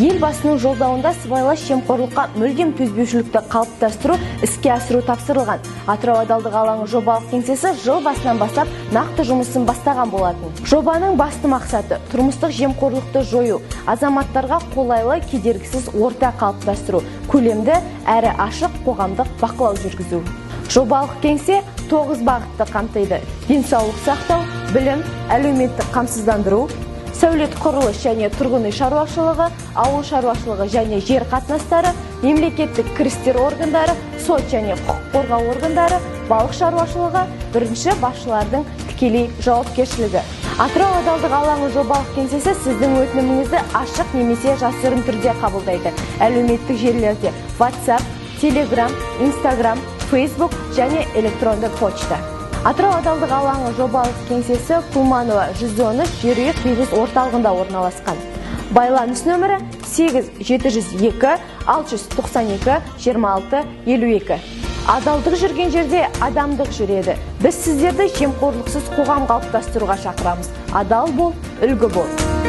Елбасының жолдауында сыбайлас жемқорлыққа мүлдем төзбеушілікті қалыптастыру, іске асыру тапсырылған. Атырау адалдық алаңы жобалық кеңсесі жыл басынан бастап нақты жұмысын бастаған болатын. Жобаның басты мақсаты тұрмыстық жемқорлықты жою, азаматтарға қолайлы, кедергісіз орта қалыптастыру, көлемді әрі ашық қоғамдық бақылау жүргізу. Жобалық кеңсе 9 бағытты қамтиды: денсаулық сақтау, білім, әлеуметтік қамсыздандыру, сәулет құрылыс және тұрғын үй шаруашылығы, ауыл шаруашылығы және жер қатынастары, мемлекеттік кірістер органдары, сот және құқық қорғау органдары, балық шаруашылығы, бірінші басшылардың тікелей жауапкершілігі. Атырау адалдық алаңы жобалық кеңсесі сіздің өтініміңізді ашық немесе жасырын түрде қабылдайды. Әлеуметтік желілерде WhatsApp, Telegram, Instagram, Facebook және электронды почта. Атырау адалдық алаңы жобалық кеңсесі Кулманова 113 жерүйек бизнес орталығында орналасқан. Байланыс нөмірі 8702 692 26 52. Адалдық жүрген жерде адамдық жүреді. Біз сіздерді жемқорлықсыз қоғам қалыптастыруға шақырамыз. Адал бол, үлгі бол.